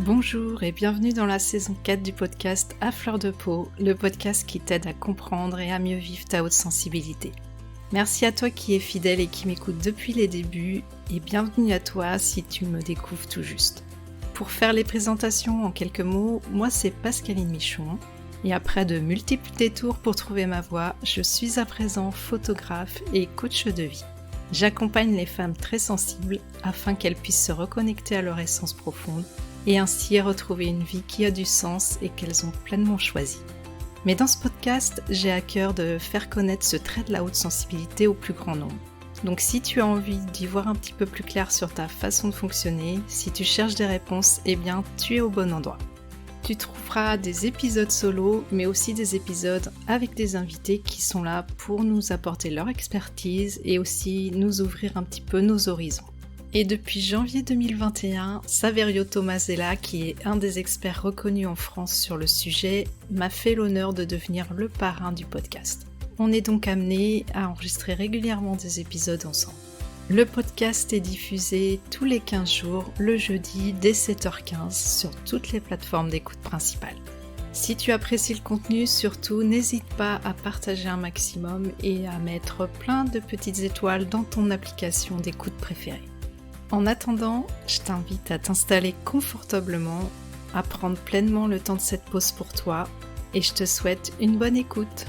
Bonjour et bienvenue dans la saison 4 du podcast À fleur de peau, le podcast qui t'aide à comprendre et à mieux vivre ta haute sensibilité. Merci à toi qui es fidèle et qui m'écoute depuis les débuts et bienvenue à toi si tu me découvres tout juste. Pour faire les présentations en quelques mots, moi c'est Pascaline Michon et après de multiples détours pour trouver ma voie, je suis à présent photographe et coach de vie. J'accompagne les femmes très sensibles afin qu'elles puissent se reconnecter à leur essence profonde et ainsi retrouver une vie qui a du sens et qu'elles ont pleinement choisi. Mais dans ce podcast, j'ai à cœur de faire connaître ce trait de la haute sensibilité au plus grand nombre. Donc si tu as envie d'y voir un petit peu plus clair sur ta façon de fonctionner, si tu cherches des réponses, eh bien tu es au bon endroit. Tu trouveras des épisodes solo, mais aussi des épisodes avec des invités qui sont là pour nous apporter leur expertise et aussi nous ouvrir un petit peu nos horizons. Et depuis janvier 2021, Saverio Tomasella, qui est un des experts reconnus en France sur le sujet, m'a fait l'honneur de devenir le parrain du podcast. On est donc amené à enregistrer régulièrement des épisodes ensemble. Le podcast est diffusé tous les 15 jours, le jeudi dès 7h15 sur toutes les plateformes d'écoute principales. Si tu apprécies le contenu, surtout n'hésite pas à partager un maximum et à mettre plein de petites étoiles dans ton application d'écoute préférée. En attendant, je t'invite à t'installer confortablement, à prendre pleinement le temps de cette pause pour toi et je te souhaite une bonne écoute.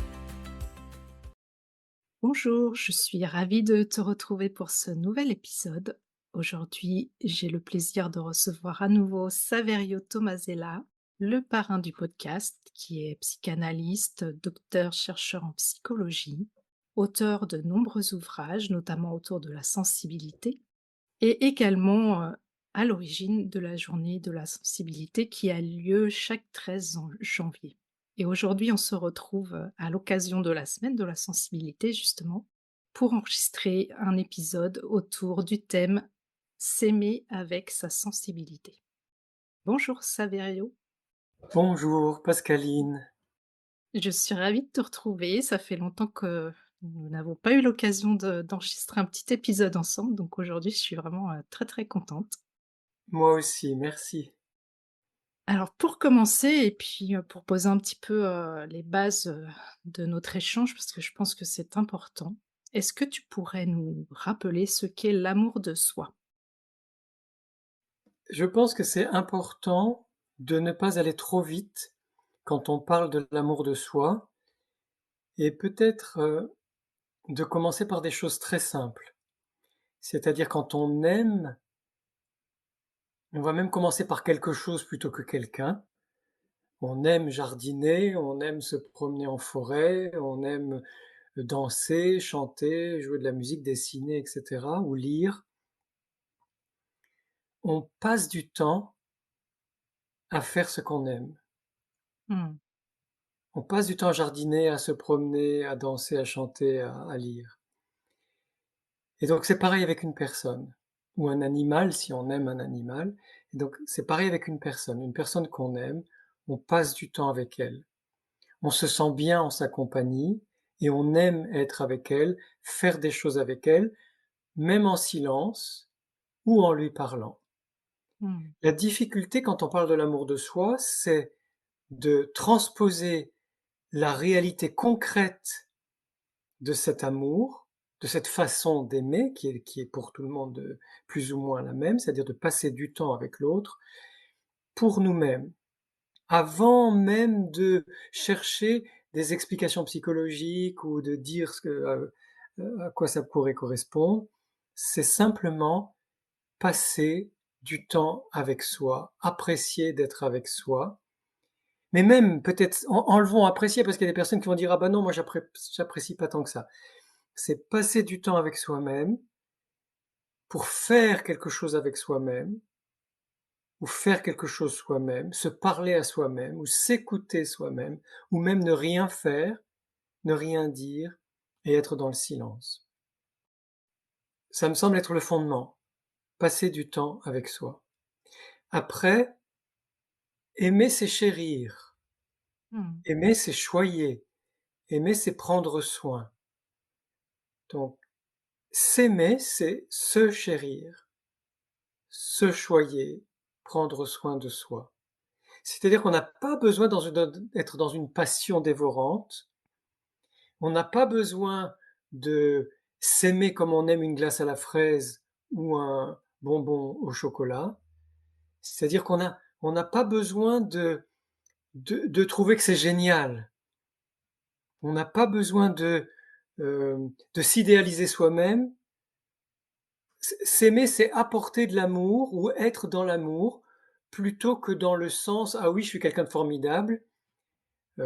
Bonjour, je suis ravie de te retrouver pour ce nouvel épisode. Aujourd'hui, j'ai le plaisir de recevoir à nouveau Saverio Tomasella, le parrain du podcast, qui est psychanalyste, docteur, chercheur en psychologie, auteur de nombreux ouvrages, notamment autour de la sensibilité, et également à l'origine de la journée de la sensibilité qui a lieu chaque 13 janvier. Et aujourd'hui, on se retrouve à l'occasion de la semaine de la sensibilité, justement, pour enregistrer un épisode autour du thème S'aimer avec sa sensibilité. Bonjour Saverio. Bonjour Pascaline. Je suis ravie de te retrouver. Ça fait longtemps que nous n'avons pas eu l'occasion d'enregistrer un petit épisode ensemble, donc aujourd'hui, je suis vraiment très très contente. Moi aussi, merci. Alors pour commencer et puis, pour poser un petit peu, les bases, de notre échange, parce que je pense que c'est important, est-ce que tu pourrais nous rappeler ce qu'est l'amour de soi? Je pense que c'est important de ne pas aller trop vite quand on parle de l'amour de soi et peut-être, de commencer par des choses très simples. C'est-à-dire quand on aime, on va même commencer par quelque chose plutôt que quelqu'un. On aime jardiner, on aime se promener en forêt, on aime danser, chanter, jouer de la musique, dessiner et cetera ou lire. On passe du temps à faire ce qu'on aime. Mmh. On passe du temps à jardiner, à se promener, à danser, à chanter, à lire. Et donc c'est pareil avec une personne ou un animal si on aime un animal. Et donc c'est pareil avec une personne qu'on aime, on passe du temps avec elle. On se sent bien en sa compagnie et on aime être avec elle, faire des choses avec elle, même en silence ou en lui parlant. Mmh. La difficulté quand on parle de l'amour de soi, c'est de transposer la réalité concrète de cet amour, de cette façon d'aimer qui est pour tout le monde plus ou moins la même, c'est-à-dire de passer du temps avec l'autre pour nous-mêmes, avant même de chercher des explications psychologiques ou de dire à quoi ça pourrait correspondre. C'est simplement passer du temps avec soi, apprécier d'être avec soi. Mais même peut-être enlevons apprécier parce qu'il y a des personnes qui vont dire ah ben non moi j'apprécie pas tant que ça. C'est passer du temps avec soi-même pour faire quelque chose avec soi-même, ou faire quelque chose soi-même, se parler à soi-même, ou s'écouter soi-même, ou même ne rien faire, ne rien dire, et être dans le silence. Ça me semble être le fondement, passer du temps avec soi. Après, aimer c'est chérir, Mmh. aimer c'est choyer, aimer c'est prendre soin. Donc, s'aimer c'est se chérir, se choyer, prendre soin de soi. C'est-à-dire qu'on n'a pas besoin d'être dans une passion dévorante, on n'a pas besoin de s'aimer comme on aime une glace à la fraise ou un bonbon au chocolat. C'est-à-dire on n'a pas besoin de trouver que c'est génial. On n'a pas besoin de s'idéaliser soi-même. S'aimer, c'est apporter de l'amour ou être dans l'amour, plutôt que dans le sens: «Ah oui, je suis quelqu'un de formidable,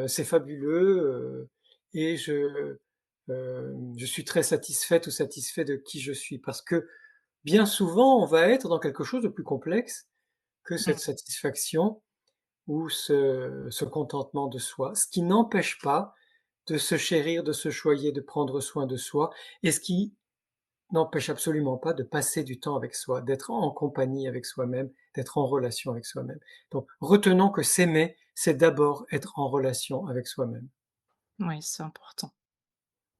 c'est fabuleux, et je suis très satisfaite ou satisfait de qui je suis». Parce que bien souvent, on va être dans quelque chose de plus complexe que cette Mmh. satisfaction ou ce contentement de soi. Ce qui n'empêche pas de se chérir, de se choyer, de prendre soin de soi, et ce qui n'empêche absolument pas de passer du temps avec soi, d'être en compagnie avec soi-même, d'être en relation avec soi-même. Donc retenons que s'aimer, c'est d'abord être en relation avec soi-même. Ouais, c'est important.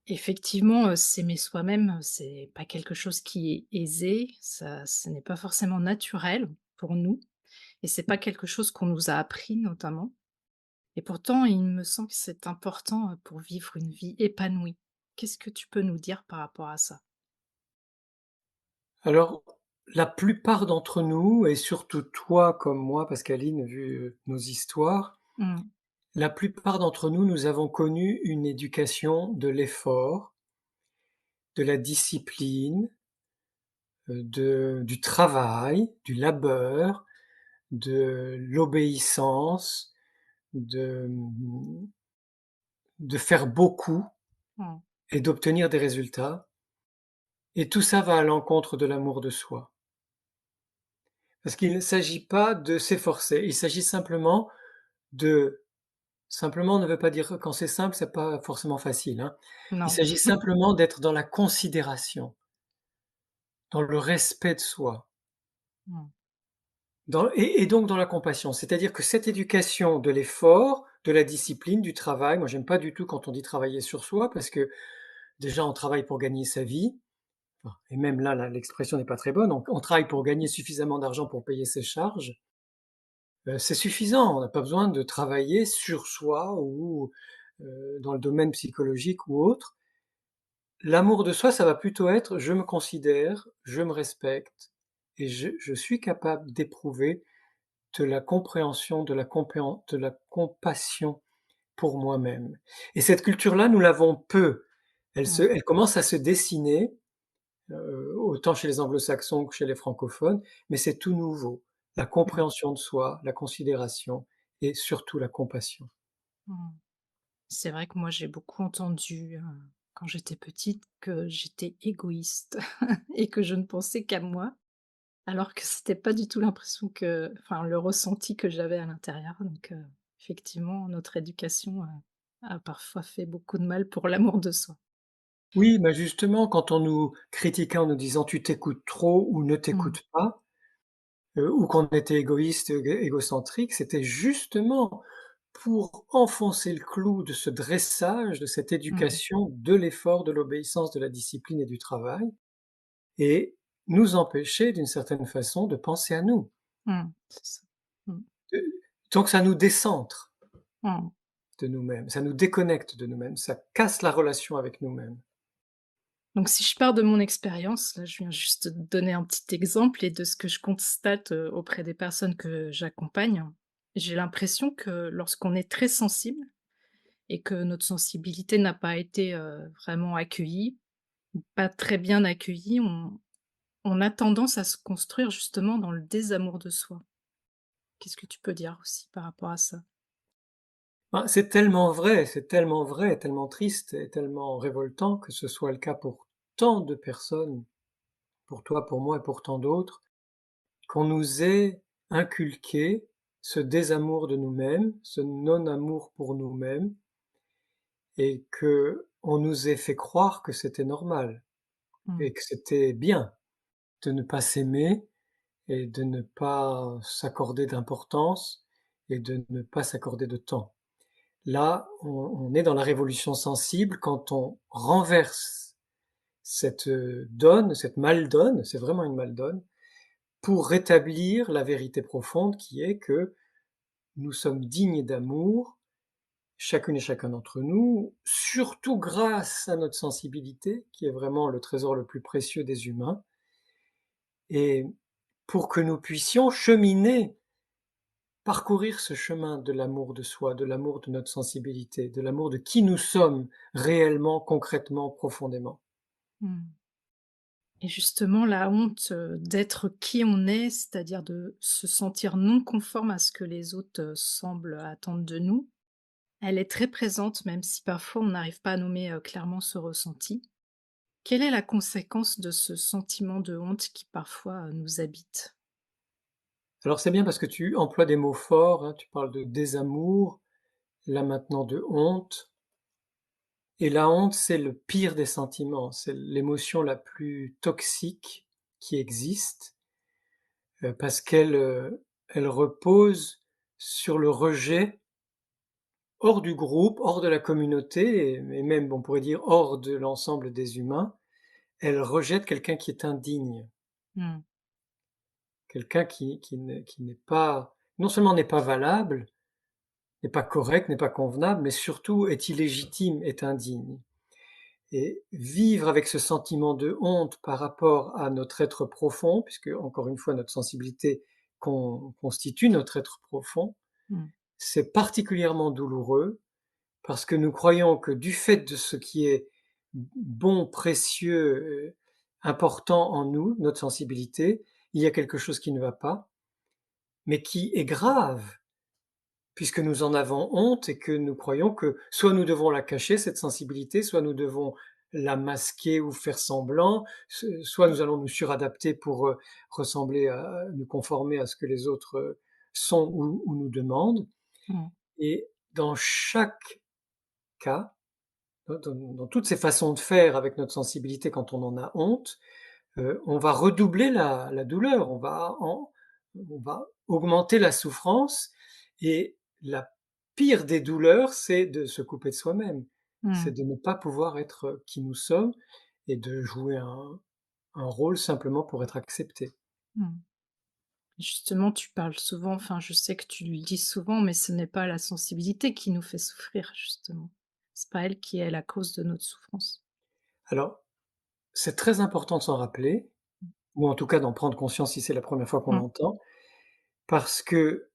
Effectivement, s'aimer soi-même, c'est pas quelque chose qui est aisé, ça ce n'est pas forcément naturel pour nous et c'est pas quelque chose qu'on nous a appris notamment et pourtant il me semble que c'est important, pour vivre une vie épanouie. Qu'est-ce que tu peux nous dire par rapport à ça? Alors, la plupart d'entre nous, et surtout toi comme moi, Pascaline, vu, nos histoires, Mmh. la plupart d'entre nous, nous avons connu une éducation de l'effort, de la discipline, du travail, du labeur, de l'obéissance, de, de faire beaucoup Mmh. et d'obtenir des résultats, et tout ça va à l'encontre de l'amour de soi. Parce qu'il ne s'agit pas de s'efforcer, il s'agit simplement de simplement ne veut pas dire quand c'est simple, c'est pas forcément facile, hein. Il Non. s'agit simplement d'être dans la considération, dans le respect de soi, Mmh. et donc dans la compassion. C'est-à-dire que cette éducation de l'effort, de la discipline, du travail, moi j'aime pas du tout quand on dit travailler sur soi parce que déjà on travaille pour gagner sa vie. Enfin, et même là, l'expression n'est pas très bonne. On travaille pour gagner suffisamment d'argent pour payer ses charges. C'est suffisant. On n'a pas besoin de travailler sur soi ou dans le domaine psychologique ou autre. L'amour de soi, ça va plutôt être: je me considère, je me respecte et je suis capable d'éprouver de la compréhension, de la compassion pour moi-même. Et cette culture-là, nous l'avons peu. Mmh. Elle commence à se dessiner, autant chez les anglo-saxons que chez les francophones, mais c'est tout nouveau. La Mmh. compréhension de soi, la considération et surtout la compassion. Mmh. C'est vrai que moi j'ai beaucoup entendu, quand j'étais petite que j'étais égoïste et que je ne pensais qu'à moi. Alors que c'était pas du tout l'impression que enfin, le ressenti que j'avais à l'intérieur donc effectivement, notre éducation, a parfois fait beaucoup de mal pour l'amour de soi. Oui, bah, justement, quand on nous critiquait en nous disant: «Tu t'écoutes trop» ou «Ne Mmh. t'écoute pas», ou qu'on était égoïste, égocentrique, c'était justement pour enfoncer le clou de ce dressage, de cette Mmh. éducation de l'effort, de l'obéissance, de la discipline et du travail, et nous empêcher d'une certaine façon de penser à nous. Mmh. C'est ça. Mmh. Heu, donc ça nous décentre Mmh. de nous-mêmes, ça nous déconnecte de nous-mêmes, ça casse la relation avec nous-mêmes. Donc si je pars de mon expérience, là, je viens juste de donner un petit exemple et de ce que je constate, auprès des personnes que j'accompagne, j'ai l'impression que lorsqu'on est très sensible et que notre sensibilité n'a pas été, vraiment accueillie, pas très bien accueillie, on a tendance à se construire justement dans le désamour de soi. Qu'est-ce que tu peux dire aussi par rapport à ça? Ben, c'est tellement vrai, tellement triste et tellement révoltant que ce soit le cas pour tant de personnes, pour toi, pour moi et pour tant d'autres, qu'on nous ait inculqué ce désamour de nous-mêmes, ce non-amour pour nous-mêmes, et qu'on nous ait fait croire que c'était normal Mmh. et que c'était bien de ne pas s'aimer et de ne pas s'accorder d'importance et de ne pas s'accorder de temps. Là, on est dans la révolution sensible quand on renverse cette, donne, cette mal-donne, c'est vraiment une mal-donne, pour rétablir la vérité profonde qui est que nous sommes dignes d'amour, chacune et chacun d'entre nous, surtout grâce à notre sensibilité, qui est vraiment le trésor le plus précieux des humains, et pour que nous puissions cheminer, parcourir ce chemin de l'amour de soi, de l'amour de notre sensibilité, de l'amour de qui nous sommes réellement, concrètement, profondément. Mmh. Et justement, la honte, d'être qui on est, c'est-à-dire de se sentir non conforme à ce que les autres, semblent attendre de nous, elle est très présente, même si parfois on n'arrive pas à nommer, clairement ce ressenti. Quelle est la conséquence de ce sentiment de honte qui parfois, nous habite? Alors c'est bien parce que tu emploies des mots forts, hein, tu parles de désamour, là maintenant de honte. Et la honte, c'est le pire des sentiments, c'est l'émotion la plus toxique qui existe, parce elle repose sur le rejet hors du groupe, hors de la communauté et même, on pourrait dire, hors de l'ensemble des humains. Elle rejette quelqu'un qui est indigne, Mmh. quelqu'un qui n'est pas non seulement n'est pas valable, n'est pas correct, n'est pas convenable, mais surtout est illégitime, est indigne. Et vivre avec ce sentiment de honte par rapport à notre être profond, puisque encore une fois notre sensibilité constitue notre être profond, Mmh. c'est particulièrement douloureux parce que nous croyons que du fait de ce qui est bon, précieux, important en nous, notre sensibilité, il y a quelque chose qui ne va pas, mais qui est grave puisque nous en avons honte et que nous croyons que soit nous devons la cacher, cette sensibilité, soit nous devons la masquer ou faire semblant, soit nous allons nous suradapter pour ressembler à, nous conformer à ce que les autres sont ou nous demandent. Mmh. Et dans chaque cas, dans toutes ces façons de faire avec notre sensibilité quand on en a honte, on va redoubler la douleur, on va augmenter la souffrance et la pire des douleurs, c'est de se couper de soi-même. C'est Mmh. de ne pas pouvoir être qui nous sommes et de jouer un rôle simplement pour être accepté. Mmh. Justement, tu parles souvent, enfin, je sais que tu le dis souvent, mais ce n'est pas la sensibilité qui nous fait souffrir, justement. C'est pas elle qui est la cause de notre souffrance. Alors, c'est très important de s'en rappeler, ou en tout cas d'en prendre conscience si c'est la première fois qu'on Mmh. l'entend, parce que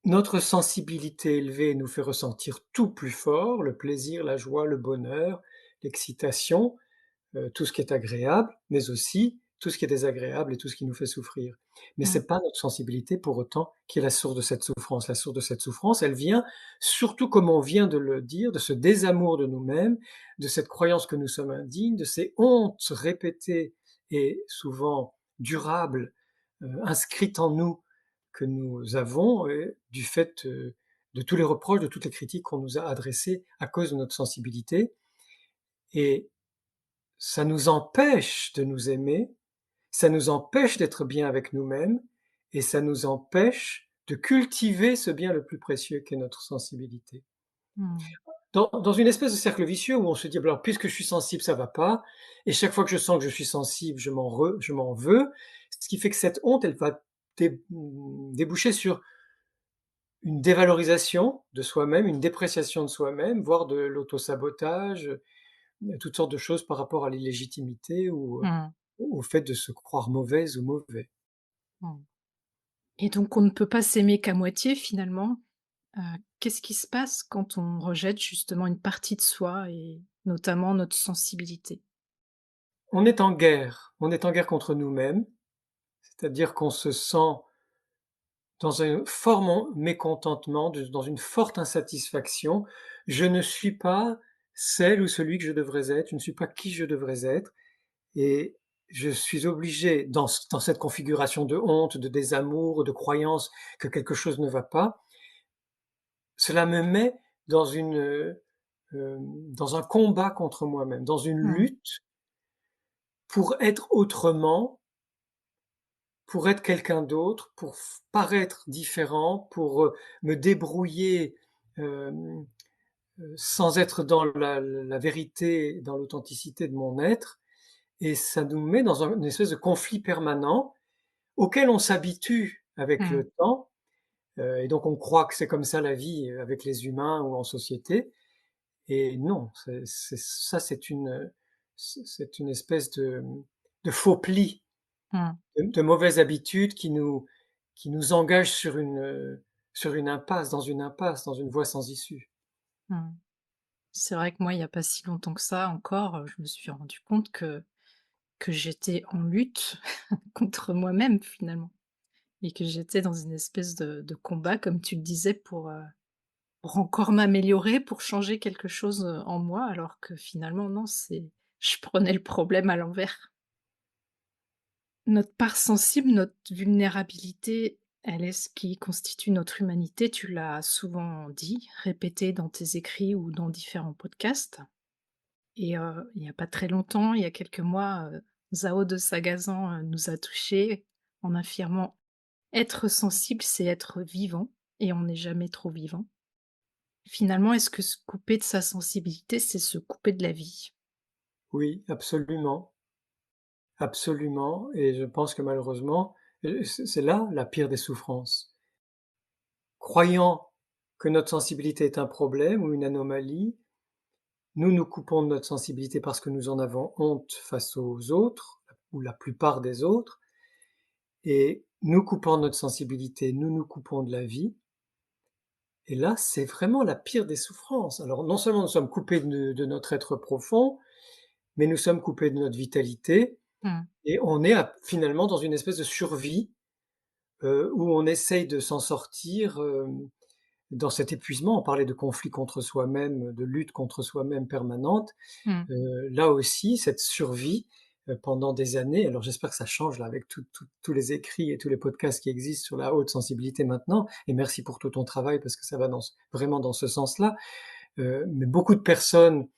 notre sensibilité élevée nous fait ressentir tout plus fort, le plaisir, la joie, le bonheur, l'excitation, tout ce qui est agréable, mais aussi tout ce qui est désagréable et tout ce qui nous fait souffrir. Mais Mmh. c'est pas notre sensibilité pour autant qui est la source de cette souffrance. La source de cette souffrance, elle vient surtout, comme on vient de le dire, de ce désamour de nous-mêmes, de cette croyance que nous sommes indignes, de ces hontes répétées et souvent durables, inscrites en nous, que nous avons, du fait, de tous les reproches, de toutes les critiques qu'on nous a adressées à cause de notre sensibilité et ça nous empêche de nous aimer, ça nous empêche d'être bien avec nous-mêmes et ça nous empêche de cultiver ce bien le plus précieux qu'est notre sensibilité. Mmh. Dans une espèce de cercle vicieux où on se dit: «Bah, alors puisque je suis sensible, ça va pas» et chaque fois que je sens que je suis sensible, je m'en veux. Ce qui fait que cette honte, elle va déboucher sur une dévalorisation de soi-même, une dépréciation de soi-même, voire de l'autosabotage, toutes sortes de choses par rapport à l'illégitimité ou, Mmh. au fait de se croire mauvaise ou mauvais. Mmh. Et donc on ne peut pas s'aimer qu'à moitié finalement. Heu, qu'est-ce qui se passe quand on rejette justement une partie de soi et notamment notre sensibilité? On est en guerre contre nous-mêmes, c'est-à-dire qu'on se sent dans un fort mécontentement, dans une forte insatisfaction. Je ne suis pas celle ou celui que je devrais être, je ne suis pas qui je devrais être et je suis obligé dans cette configuration de honte, de désamour, de croyance que quelque chose ne va pas, cela me met dans dans un combat contre moi-même, dans une Mmh. lutte pour être autrement, pour être quelqu'un d'autre, pour paraître différent, pour me débrouiller sans être dans la vérité, dans l'authenticité de mon être. Et ça nous met dans une espèce de conflit permanent auquel on s'habitue avec Mmh. le temps, et donc on croit que c'est comme ça la vie, avec les humains ou en société et non, c'est une espèce de faux pli, Mmh. de mauvaises habitudes qui nous engagent sur une impasse, dans une voie sans issue. Mmh. C'est vrai que moi, il y a pas si longtemps que ça encore, je me suis rendu compte que j'étais en lutte contre moi-même finalement et que j'étais dans une espèce de combat comme tu le disais pour encore m'améliorer, pour changer quelque chose, en moi alors que finalement non, c'est je prenais le problème à l'envers. Notre part sensible, notre vulnérabilité, elle est ce qui constitue notre humanité, tu l'as souvent dit, répété dans tes écrits ou dans différents podcasts. Et il y a pas très longtemps, il y a quelques mois, Zao de Sagazan, nous a touchés en affirmant: «Être sensible, c'est être vivant et on n'est jamais trop vivant». Finalement, est-ce que se couper de sa sensibilité, c'est se couper de la vie? Oui, absolument, absolument et je pense que malheureusement, c'est là la pire des souffrances. Croyant que notre sensibilité est un problème ou une anomalie, nous nous coupons de notre sensibilité parce que nous en avons honte face aux autres, ou la plupart des autres, et nous coupant de notre sensibilité, nous nous coupons de la vie, et là, c'est vraiment la pire des souffrances. Alors non seulement nous sommes coupés de notre être profond, mais nous sommes coupés de notre vitalité Mmh. et on est finalement dans une espèce de survie, où on essaye de s'en sortir, dans cet épuisement. On parlait de conflit contre soi-même, de lutte contre soi-même permanente. Mmh. Là aussi, cette survie, pendant des années, alors j'espère que ça change là avec tous les écrits et tous les podcasts qui existent sur la haute sensibilité maintenant et merci pour tout ton travail parce que ça va vraiment dans ce sens-là. Mais beaucoup de personnes,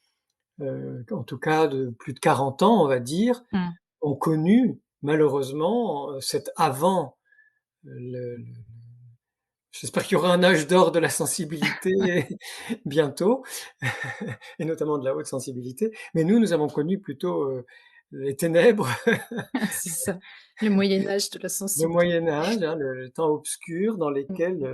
en tout cas de plus de 40 ans, on va dire, Mmh. ont connu malheureusement, cet avant, le j'espère qu'il y aura un âge d'or de la sensibilité bientôt et notamment de la haute sensibilité. Mais nous avons connu plutôt, les ténèbres, C'est ça, le Moyen Âge de la le sensibilité. Moyen Âge, hein, le temps obscur dans Mmh. lesquels,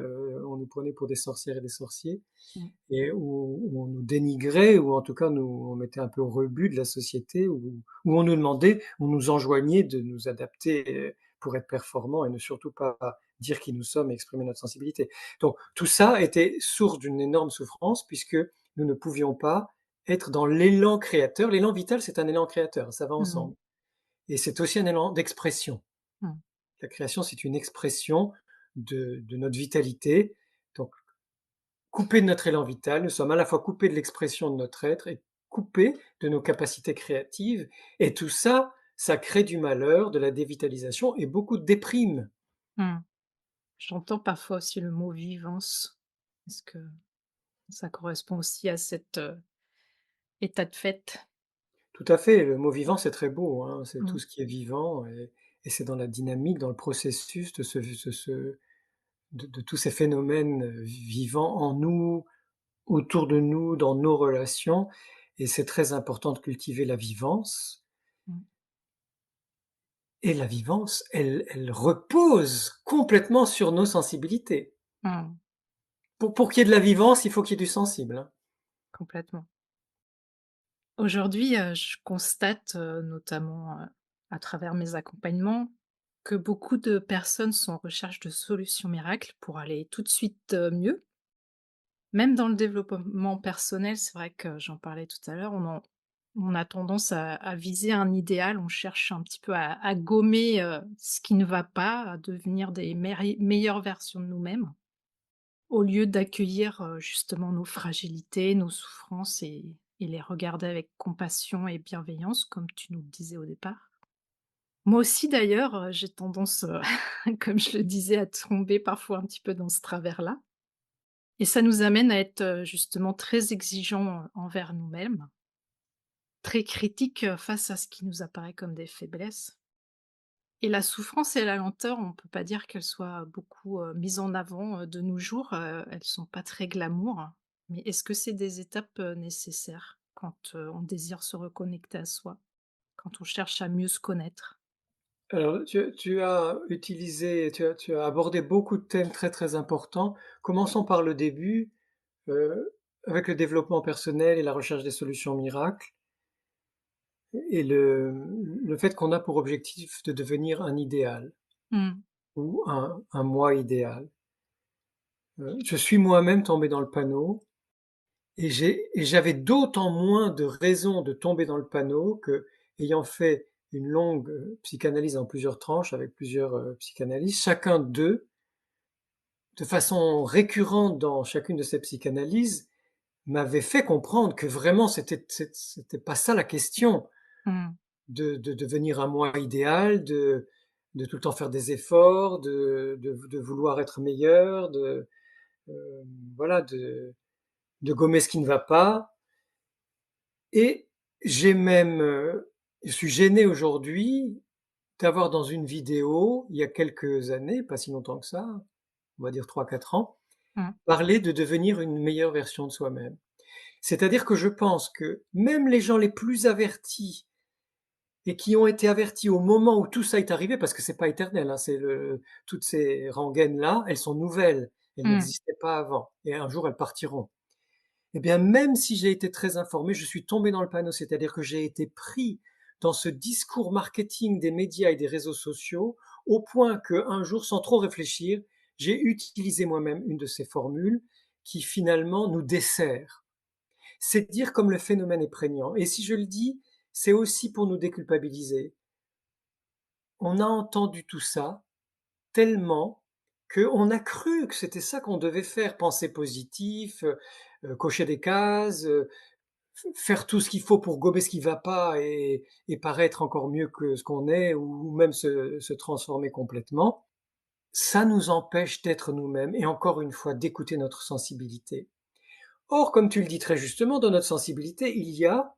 on nous prenait pour des sorcières et des sorciers Mmh. et où on nous dénigrait ou en tout cas on mettait un peu au rebut de la société, où on nous demandait, on nous enjoignait de nous adapter, pour être performants et ne surtout pas dire qui nous sommes et exprimer notre sensibilité. Donc tout ça était source d'une énorme souffrance puisque nous ne pouvions pas être dans l'élan créateur. L'élan vital, c'est un élan créateur, ça va Mmh. ensemble et c'est aussi un élan d'expression. Mmh. La création, c'est une expression de notre vitalité. Donc coupés de notre élan vital, nous sommes à la fois coupés de l'expression de notre être et coupés de nos capacités créatives et tout ça, ça crée du malheur, de la dévitalisation et beaucoup de déprime. Mmh. J'entends parfois aussi le mot «vivance». Est-ce que ça correspond aussi à cet, état de fait? Tout à fait, le mot vivant, c'est très beau, hein, c'est tout Mmh. ce qui est vivant et c'est dans la dynamique, dans le processus de tous ces phénomènes, vivants en nous, autour de nous, dans nos relations et c'est très important de cultiver la vivance Mmh. et la vivance, elle repose complètement sur nos sensibilités. Mmh. Pour qu'il y ait de la vivance, il faut qu'il y ait du sensible, hein. Complètement. Aujourd'hui, je constate, notamment, à travers mes accompagnements, que beaucoup de personnes sont en recherche de solutions miracles pour aller tout de suite, mieux. Même dans le développement personnel, c'est vrai que j'en parlais tout à l'heure, on a tendance à viser un idéal, on cherche un petit peu à gommer, ce qui ne va pas, à devenir des meilleures versions de nous-mêmes, au lieu d'accueillir, justement nos fragilités, nos souffrances et les regarder avec compassion et bienveillance, comme tu nous le disais au départ. Moi aussi d'ailleurs, j'ai tendance, comme je le disais, à tomber parfois un petit peu dans ce travers-là. Et ça nous amène à être, justement très exigeants, envers nous-mêmes, très critiques, face à ce qui nous apparaît comme des faiblesses. Et la souffrance et la lenteur, on peut pas dire qu'elles soient beaucoup, mises en avant, de nos jours, elles sont pas très glamour. Mais est-ce que c'est des étapes, nécessaires quand, on désire se reconnecter à soi, quand on cherche à mieux se connaître? Alors tu as utilisé tu as abordé beaucoup de thèmes très, très importants. Commençons par le début, avec le développement personnel et la recherche des solutions miracles et le fait qu'on a pour objectif de devenir un idéal Mmh. ou un moi idéal. Je suis moi-même tombé dans le panneau et j'avais d'autant moins de raisons de tomber dans le panneau qu'ayant fait une longue, psychanalyse en plusieurs tranches avec plusieurs, psychanalystes, chacun d'eux, de façon récurrente dans chacune de ces psychanalyses, m'avait fait comprendre que vraiment c'était pas ça la question, Mmh. de devenir un moi idéal, de tout le temps faire des efforts, de vouloir être meilleur, voilà, de gommer ce qui ne va pas. Et j'ai même, je suis gêné aujourd'hui d'avoir dans une vidéo, il y a quelques années, pas si longtemps que ça, on va dire 3, 4 ans, Mmh. parlé de devenir une meilleure version de soi-même. C'est-à-dire que je pense que même les gens les plus avertis et qui ont été avertis au moment où tout ça est arrivé, parce que c'est pas éternel, hein, toutes ces rengaines-là, elles sont nouvelles, elles Mmh. n'existaient pas avant et un jour elles partiront. Eh bien, même si j'ai été très informé, je suis tombé dans le panneau, c'est-à-dire que j'ai été pris dans ce discours marketing des médias et des réseaux sociaux, au point qu'un jour, sans trop réfléchir, j'ai utilisé moi-même une de ces formules qui finalement nous dessert. C'est dire comme le phénomène est prégnant. Et si je le dis, c'est aussi pour nous déculpabiliser. On a entendu tout ça tellement qu'on a cru que c'était ça qu'on devait faire, penser positif, cocher des cases, faire tout ce qu'il faut pour gober ce qui va pas et paraître encore mieux que ce qu'on est ou même se transformer complètement. Ça nous empêche d'être nous-mêmes et encore une fois d'écouter notre sensibilité. Or, comme tu le dis très justement, dans notre sensibilité, il y a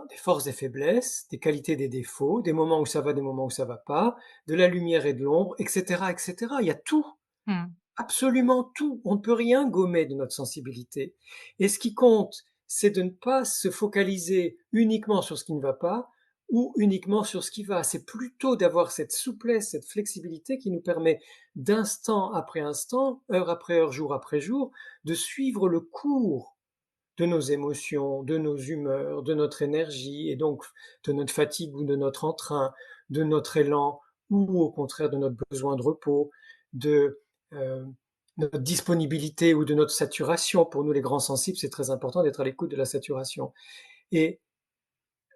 des forces et faiblesses, des qualités et des défauts, des moments où ça va, des moments où ça va pas, de la lumière et de l'ombre, etc., etc. Il y a tout. Mmh. Absolument tout. On ne peut rien gommer de notre sensibilité. Et ce qui compte, c'est de ne pas se focaliser uniquement sur ce qui ne va pas ou uniquement sur ce qui va. C'est plutôt d'avoir cette souplesse, cette flexibilité qui nous permet d'instant après instant, heure après heure, jour après jour, de suivre le cours de nos émotions, de nos humeurs, de notre énergie et donc de notre fatigue ou de notre entrain, de notre élan ou au contraire de notre besoin de repos, de euh, notre disponibilité ou de notre saturation. Pour nous les grands sensibles, c'est très important d'être à l'écoute de la saturation. Et,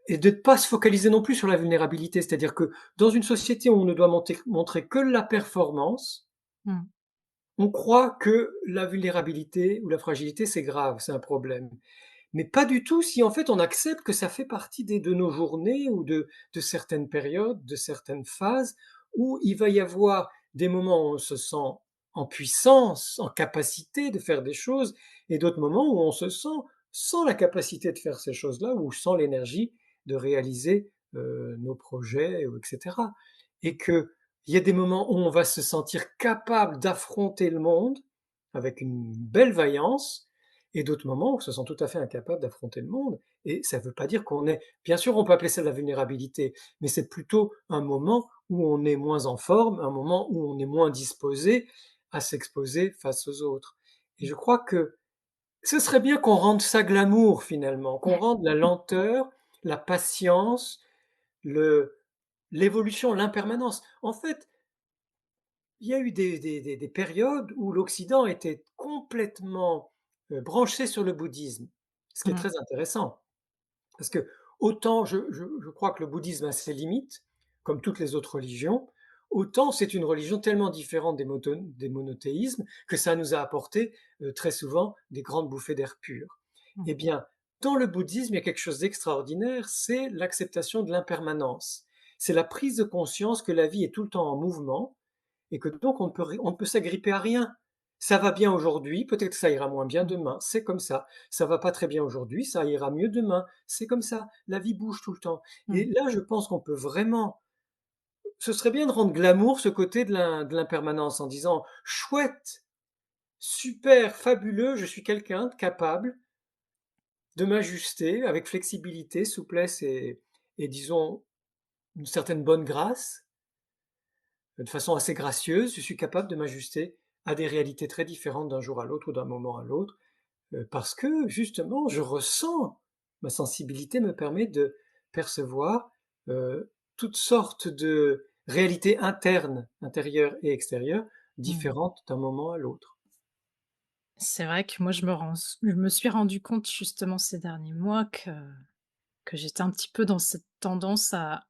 et de ne pas se focaliser non plus sur la vulnérabilité, c'est-à-dire que dans une société où on ne doit montrer que la performance, Mmh. on croit que la vulnérabilité ou la fragilité, c'est grave, c'est un problème. Mais pas du tout si en fait on accepte que ça fait partie de nos journées ou de certaines périodes, de certaines phases où il va y avoir des moments où on se sent en puissance, en capacité de faire des choses et d'autres moments où on se sent sans la capacité de faire ces choses-là ou sans l'énergie de réaliser nos projets, etc. Et qu'il y a des moments où on va se sentir capable d'affronter le monde avec une belle vaillance et d'autres moments où on se sent tout à fait incapable d'affronter le monde. Et ça ne veut pas dire qu'on est, bien sûr, on peut appeler ça de la vulnérabilité, mais c'est plutôt un moment où on est moins en forme, un moment où on est moins disposé à s'exposer face aux autres. Et je crois que ce serait bien qu'on rende ça glamour finalement, qu'on rende la lenteur, la patience, le, l'évolution, l'impermanence. En fait, il y a eu des périodes où l'Occident était complètement branché sur le bouddhisme, ce qui est Mmh. très intéressant. Parce que autant je crois que le bouddhisme a ses limites, comme toutes les autres religions, autant c'est une religion tellement différente des monothéismes que ça nous a apporté très souvent des grandes bouffées d'air pur. Mmh. Eh bien, dans le bouddhisme, il y a quelque chose d'extraordinaire, c'est l'acceptation de l'impermanence. C'est la prise de conscience que la vie est tout le temps en mouvement et que donc on ne peut s'agripper à rien. Ça va bien aujourd'hui, peut-être que ça ira moins bien Mmh. demain, c'est comme ça. Ça va pas très bien aujourd'hui, ça ira mieux demain, c'est comme ça. La vie bouge tout le temps. Et Mmh. là, je pense qu'on peut vraiment, ce serait bien de rendre glamour ce côté de l'impermanence en disant chouette, super, fabuleux, je suis quelqu'un de capable de m'ajuster avec flexibilité, souplesse et disons une certaine bonne grâce, de façon assez gracieuse, je suis capable de m'ajuster à des réalités très différentes d'un jour à l'autre ou d'un moment à l'autre, parce que justement je ressens, ma sensibilité me permet de percevoir, toutes sortes de réalités internes, intérieures et extérieures, Mmh. différentes d'un moment à l'autre. C'est vrai que moi je me suis rendu compte justement ces derniers mois que j'étais un petit peu dans cette tendance à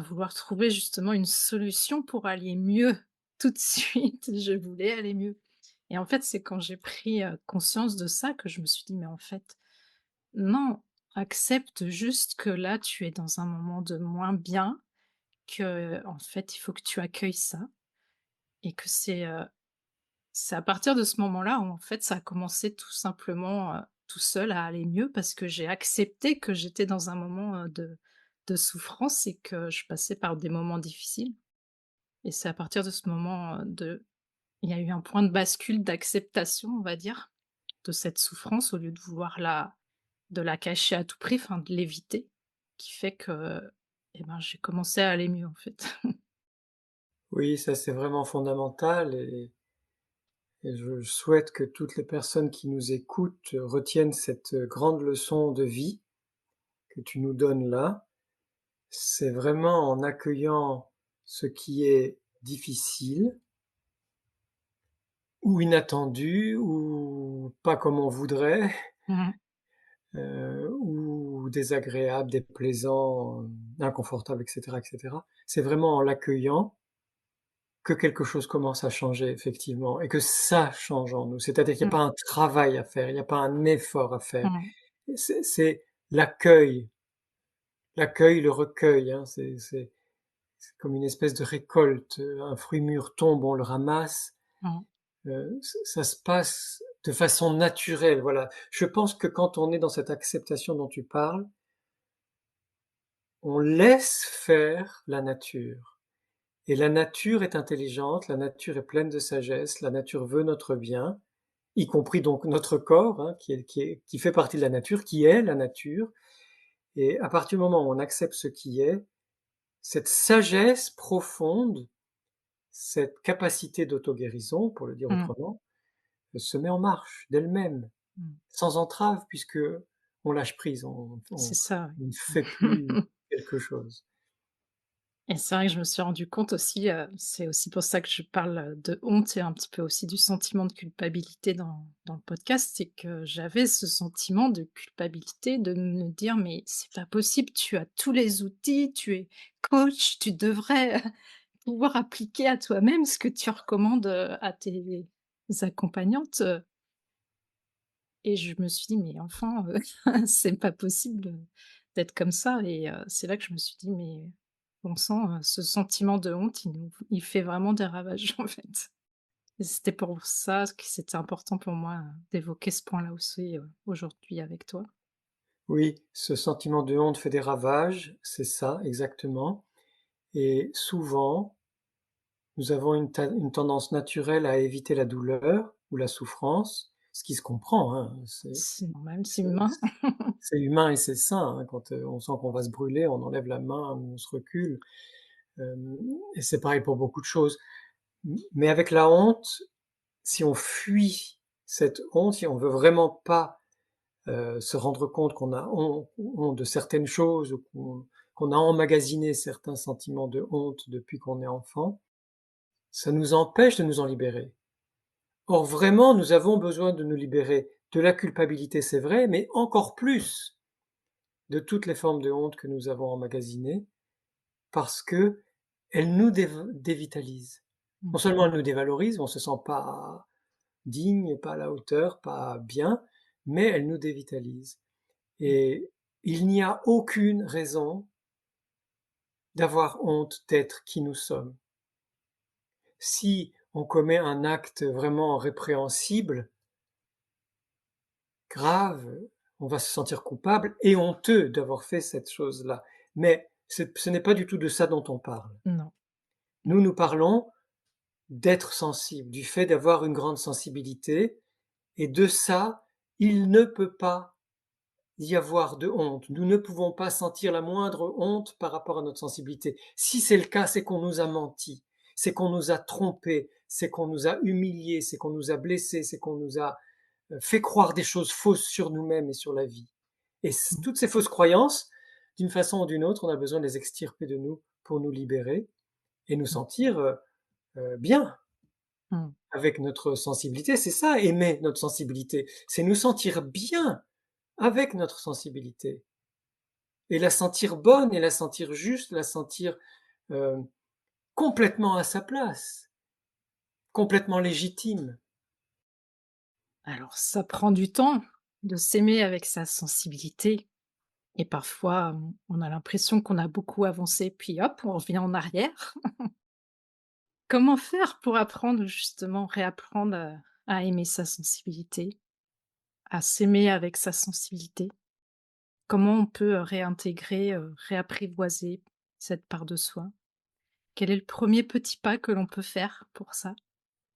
vouloir trouver justement une solution pour aller mieux tout de suite. Je voulais aller mieux et en fait, c'est quand j'ai pris, conscience de ça que je me suis dit: «Mais en fait, non, accepte juste que là, tu es dans un moment de moins bien, que en fait, il faut que tu accueilles ça et que c'est à partir de ce moment-là où en fait ça a commencé tout simplement, tout seul à aller mieux parce que j'ai accepté que j'étais dans un moment, de souffrance et que je passais par des moments difficiles et c'est à partir de ce moment, il y a eu un point de bascule d'acceptation, on va dire, de cette souffrance au lieu de vouloir de la cacher à tout prix, enfin de l'éviter, qui fait que, eh ben, j'ai commencé à aller mieux en fait. Oui, ça c'est vraiment fondamental et je souhaite que toutes les personnes qui nous écoutent retiennent cette grande leçon de vie que tu nous donnes là. C'est vraiment en accueillant ce qui est difficile ou inattendu ou pas comme on voudrait, Mmh. ou désagréable, déplaisant, inconfortable et cetera. C'est vraiment en l'accueillant que quelque chose commence à changer effectivement et que ça change en nous. C'est-à-dire qu'il y a Mmh. pas un travail à faire, il y a pas un effort à faire. Mmh. C'est l'accueil, l'accueil, le recueil, hein, c'est comme une espèce de récolte, un fruit mûr tombe, on le ramasse, Mmh. ça se passe de façon naturelle, voilà. Je pense que quand on est dans cette acceptation dont tu parles, on laisse faire la nature et la nature est intelligente, la nature est pleine de sagesse, la nature veut notre bien, y compris donc notre corps, hein, qui fait partie de la nature, qui est la nature et à partir du moment où on accepte ce qui est, cette sagesse profonde, cette capacité d'auto-guérison, pour le dire Mmh. autrement, se met en marche d'elle-même, Mmh. sans entrave puisque on lâche prise, C'est ça, on ne fait plus ouais. quelque chose. Et c'est vrai que je me suis rendu compte aussi, c'est aussi pour ça que je parle, de honte et un petit peu aussi du sentiment de culpabilité dans le podcast, c'est que j'avais ce sentiment de culpabilité de me dire: «Mais c'est pas possible, tu as tous les outils, tu es coach, tu devrais, pouvoir appliquer à toi-même ce que tu recommandes, à tes accompagnantes», et je me suis dit: «Mais enfin, c'est pas possible, d'être comme ça», et c'est là que je me suis dit: «Mais bon sang, ce sentiment de honte, il fait vraiment des ravages, en fait», et c'était pour ça que c'était important pour moi, d'évoquer ce point-là aussi, aujourd'hui avec toi. Oui, ce sentiment de honte fait des ravages, c'est ça exactement et souvent, nous avons une tendance naturelle à éviter la douleur ou la souffrance, ce qui se comprend, hein, C'est normal, c'est c'est humain. c'est humain et c'est sain, hein, quand, on sent qu'on va se brûler, on enlève la main ou on se recule, hem et c'est pareil pour beaucoup de choses. Mais avec la honte, si on fuit cette honte, si on veut vraiment pas, se rendre compte qu'on a honte de certaines choses ou qu'on a emmagasiné certains sentiments de honte depuis qu'on est enfant, ça nous empêche de nous en libérer. Or vraiment, nous avons besoin de nous libérer de la culpabilité, c'est vrai, mais encore plus de toutes les formes de honte que nous avons emmagasinées, parce qu'elles nous dévitalisent. Mmh. Non seulement elles nous dévalorisent, on se sent pas digne, pas à la hauteur, pas bien, mais elles nous dévitalisent. Et il n'y a aucune raison d'avoir honte d'être qui nous sommes. Si on commet un acte vraiment répréhensible, grave, on va se sentir coupable et honteux d'avoir fait cette chose-là. Mais ce n'est pas du tout de ça dont on parle. Non. Nous, nous parlons d'être sensible, du fait d'avoir une grande sensibilité et de ça, il ne peut pas y avoir de honte. Nous ne pouvons pas sentir la moindre honte par rapport à notre sensibilité. Si c'est le cas, c'est qu'on nous a menti, c'est qu'on nous a trompés, c'est qu'on nous a humiliés, c'est qu'on nous a blessés, c'est qu'on nous a fait croire des choses fausses sur nous-mêmes et sur la vie. Et Mmh. toutes ces fausses croyances, d'une façon ou d'une autre, on a besoin de les extirper de nous pour nous libérer et nous Mmh. sentir bien Mmh. avec notre sensibilité. C'est ça, aimer notre sensibilité. C'est nous sentir bien avec notre sensibilité et la sentir bonne et la sentir juste, la sentir euh, complètement à sa place, complètement légitime. Alors ça prend du temps de s'aimer avec sa sensibilité et parfois, on a l'impression qu'on a beaucoup avancé puis hop, on revient en arrière. Comment faire pour apprendre justement, réapprendre à aimer sa sensibilité, à s'aimer avec sa sensibilité? Comment on peut, réintégrer, réapprivoiser cette part de soi? Quel est le premier petit pas que l'on peut faire pour ça?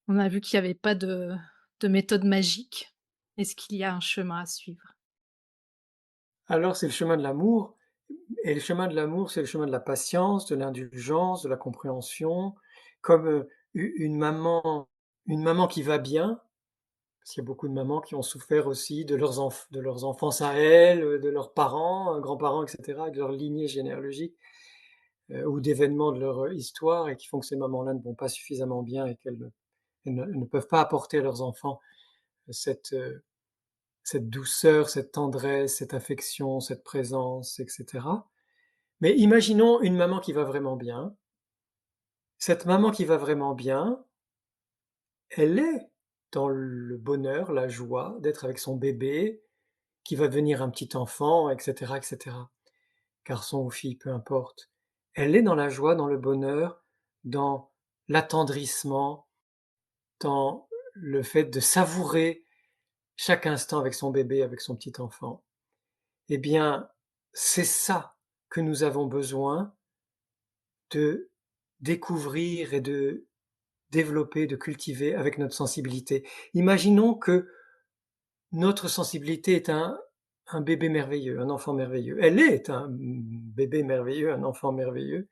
On a vu qu'il y avait pas de méthode magique. Est-ce qu'il y a un chemin à suivre? Alors c'est le chemin de l'amour, et le chemin de l'amour, c'est le chemin de la patience, de l'indulgence, de la compréhension, comme une maman qui va bien, parce qu'il y a beaucoup de mamans qui ont souffert aussi de leurs enfances à elles, de leurs parents, grands-parents, etc., de leur lignée généalogique, ou d'événements de leur histoire, et qui font que ces mamans-là ne vont pas suffisamment bien et elles ne peuvent pas apporter à leurs enfants cette, cette douceur, cette tendresse, cette affection, cette présence, etc. Mais imaginons une maman qui va vraiment bien. Cette maman qui va vraiment bien, elle est dans le bonheur, la joie d'être avec son bébé, qui va devenir un petit enfant, etc., etc. Garçon ou fille, peu importe. Elle est dans la joie, dans le bonheur, dans l'attendrissement, dans le fait de savourer chaque instant avec son bébé, avec son petit enfant. Eh bien, c'est ça que nous avons besoin de découvrir et de développer, de cultiver avec notre sensibilité. Imaginons que notre sensibilité est un bébé merveilleux, un enfant merveilleux. Elle est un bébé merveilleux, un enfant merveilleux,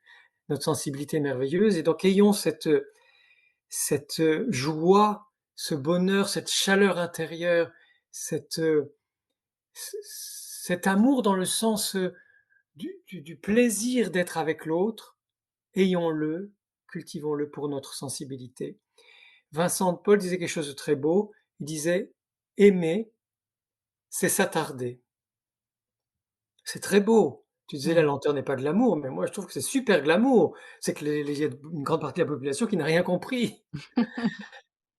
notre sensibilité est merveilleuse, et donc ayons cette joie, ce bonheur, cette chaleur intérieure, cette, cet amour dans le sens du plaisir d'être avec l'autre, ayons-le, cultivons-le pour notre sensibilité. Vincent de Paul disait quelque chose de très beau, il disait: «Aimer, c'est s'attarder». C'est très beau. Tu disais: «La Mmh. lenteur n'est pas de l'amour», mais moi je trouve que c'est super glamour. C'est que les il y a une grande partie de la population qui n'a rien compris.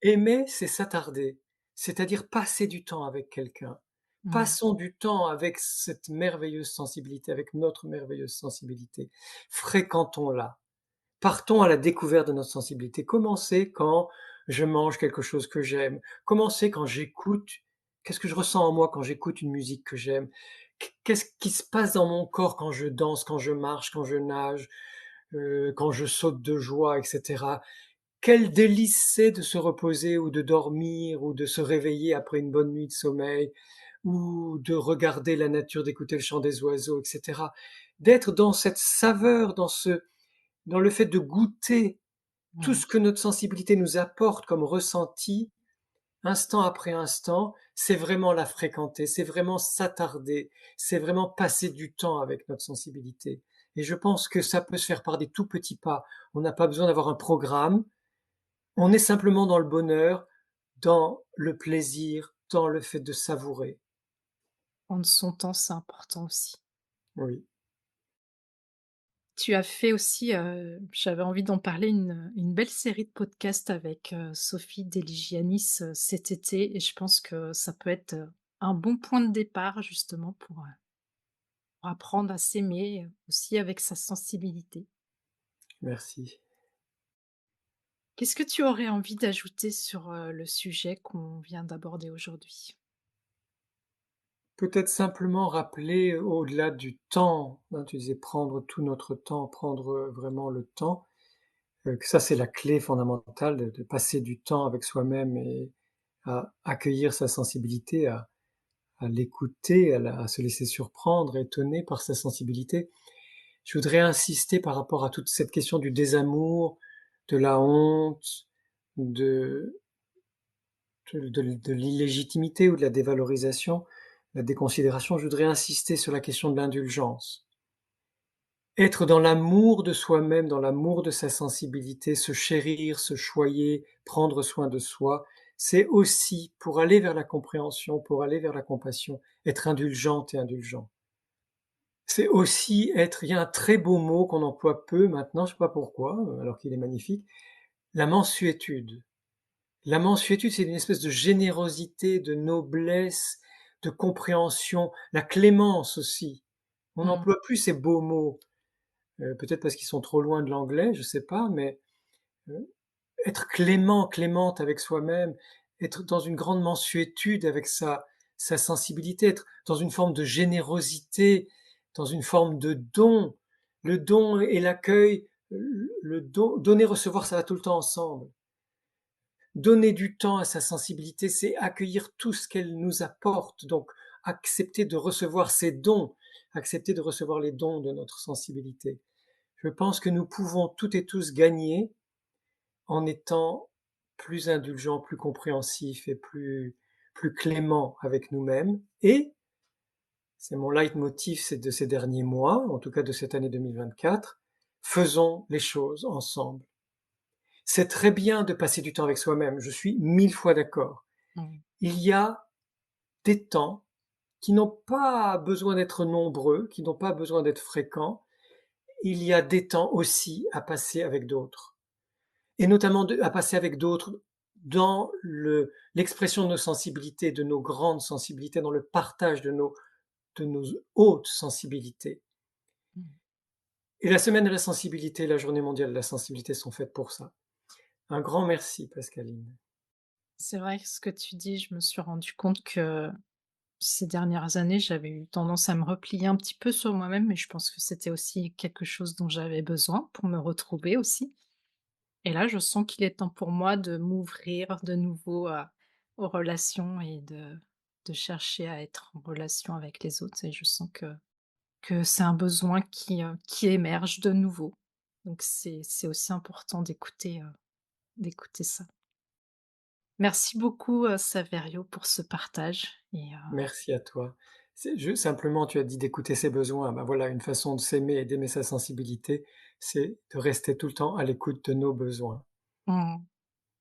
Aimer, c'est s'attarder, c'est-à-dire passer du temps avec quelqu'un. Mmh. Passons du temps avec cette merveilleuse sensibilité, avec notre merveilleuse sensibilité. Fréquentons-la. Partons à la découverte de notre sensibilité. Commencez quand je mange quelque chose que j'aime. Commencez quand j'écoute. Qu'est-ce que je ressens en moi quand j'écoute une musique que j'aime? Qu'est-ce qui se passe dans mon corps quand je danse, quand je marche, quand je nage, quand je saute de joie, etc. Quel délice c'est de se reposer ou de dormir ou de se réveiller après une bonne nuit de sommeil ou de regarder la nature, d'écouter le chant des oiseaux, etc. D'être dans cette saveur, dans le fait de goûter tout Mmh. ce que notre sensibilité nous apporte comme ressenti, instant après instant, c'est vraiment la fréquenter, c'est vraiment s'attarder, c'est vraiment passer du temps avec notre sensibilité. Et je pense que ça peut se faire par des tout petits pas. On n'a pas besoin d'avoir un programme, on est simplement dans le bonheur, dans le plaisir, dans le fait de savourer. Prendre son temps, c'est important aussi. Oui, Tu as fait aussi, j'avais envie d'en parler, une belle série de podcasts avec, Sophie Deligiannis, cet été et je pense que ça peut être, un bon point de départ justement pour apprendre à s'aimer, aussi avec sa sensibilité. merci. Qu'est-ce que tu aurais envie d'ajouter sur, le sujet qu'on vient d'aborder aujourd'hui? Peut-être simplement rappeler au-delà du temps, hein, tu disais prendre tout notre temps, prendre vraiment le temps, que ça c'est la clé fondamentale de passer du temps avec soi-même et à accueillir sa sensibilité, à l'écouter, à se laisser surprendre, étonner par sa sensibilité. Je voudrais insister par rapport à toute cette question du désamour, de la honte, de de l'illégitimité ou de la dévalorisation, la déconsidération. Je voudrais insister sur la question de l'indulgence. Être dans l'amour de soi-même, dans l'amour de sa sensibilité, se chérir, se choyer, prendre soin de soi, c'est aussi, pour aller vers la compréhension, pour aller vers la compassion, être indulgente et indulgent. C'est aussi être, il y a un très beau mot qu'on emploie peu maintenant, je ne sais pas pourquoi, alors qu'il est magnifique, la mansuétude. La mansuétude, c'est une espèce de générosité, de noblesse, de compréhension, la clémence aussi. On Mmh. n'emploie plus ces beaux mots. Peut-être parce qu'ils sont trop loin de l'anglais, je sais pas, mais être clément, clémente avec soi-même, être dans une grande mansuétude avec sa sensibilité, être dans une forme de générosité, dans une forme de don. Le don et l'accueil, le don, donner, recevoir, ça va tout le temps ensemble. Donner du temps à sa sensibilité, c'est accueillir tout ce qu'elle nous apporte, donc accepter de recevoir ses dons, accepter de recevoir les dons de notre sensibilité. Je pense que nous pouvons toutes et tous gagner en étant plus indulgents, plus compréhensifs et plus cléments avec nous-mêmes. Et c'est mon leitmotiv de ces derniers mois, en tout cas de cette année 2024, faisons les choses ensemble. C'est très bien de passer du temps avec soi-même, je suis 1000 fois d'accord. Mmh. Il y a des temps qui n'ont pas besoin d'être nombreux, qui n'ont pas besoin d'être fréquents. Il y a des temps aussi à passer avec d'autres. Et notamment à passer avec d'autres dans l'expression de nos sensibilités, de nos grandes sensibilités, dans le partage de nos hautes sensibilités. Mmh. Et la semaine de la sensibilité, la journée mondiale de la sensibilité sont faites pour ça. Un grand merci, Pascaline. C'est vrai que ce que tu dis, je me suis rendu compte que ces dernières années, j'avais eu tendance à me replier un petit peu sur moi-même, mais je pense que c'était aussi quelque chose dont j'avais besoin pour me retrouver aussi. Et là, je sens qu'il est temps pour moi de m'ouvrir de nouveau aux relations et de chercher à être en relation avec les autres. Et je sens que c'est un besoin qui émerge de nouveau. Donc c'est aussi important d'écouter ça. Merci beaucoup, Saverio, pour ce partage et Merci à toi. Simplement, tu as dit d'écouter ses besoins. Ben voilà, une façon de s'aimer et d'aimer sa sensibilité, c'est de rester tout le temps à l'écoute de nos besoins. mmh,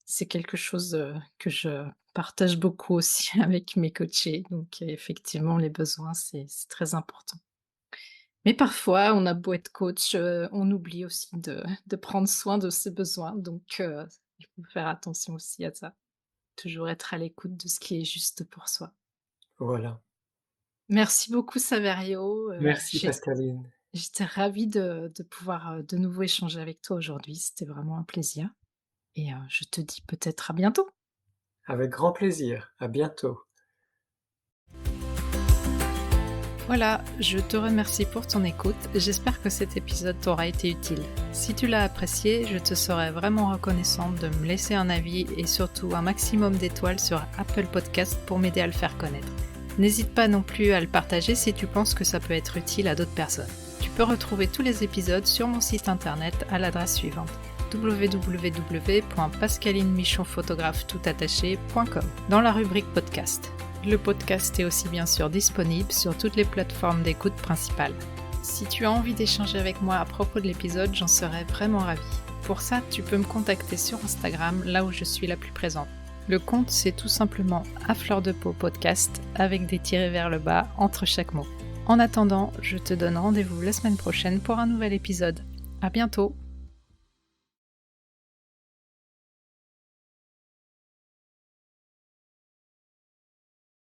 c'est quelque chose, que je partage beaucoup aussi avec mes coachés. Donc effectivement, les besoins, c'est très important. Mais parfois, on a beau être coach, on oublie aussi de prendre soin de ses besoins. Donc il faut faire attention aussi à ça. Toujours être à l'écoute de ce qui est juste pour soi. Voilà. Merci beaucoup Saverio, Merci Pascaline. j'étais ravie de pouvoir, de nouveau échanger avec toi aujourd'hui. C'était vraiment un plaisir et je te dis peut-être à bientôt. Avec grand plaisir. À bientôt. Voilà, je te remercie pour ton écoute. J'espère que cet épisode t'aura été utile. Si tu l'as apprécié, je te serais vraiment reconnaissante de me laisser un avis et surtout un maximum d'étoiles sur Apple Podcast pour m'aider à le faire connaître. N'hésite pas non plus à le partager si tu penses que ça peut être utile à d'autres personnes. Tu peux retrouver tous les épisodes sur mon site internet à l'adresse suivante: www.pascalineMichonphotographe-toutattaché.com dans la rubrique podcast. Le podcast est aussi bien sûr disponible sur toutes les plateformes d'écoute principales. Si tu as envie d'échanger avec moi à propos de l'épisode, j'en serais vraiment ravie. Pour ça, tu peux me contacter sur Instagram, là où je suis la plus présente. Le compte, c'est tout simplement à fleur de peau podcast avec des tirets vers le bas entre chaque mot. En attendant, je te donne rendez-vous la semaine prochaine pour un nouvel épisode. À bientôt!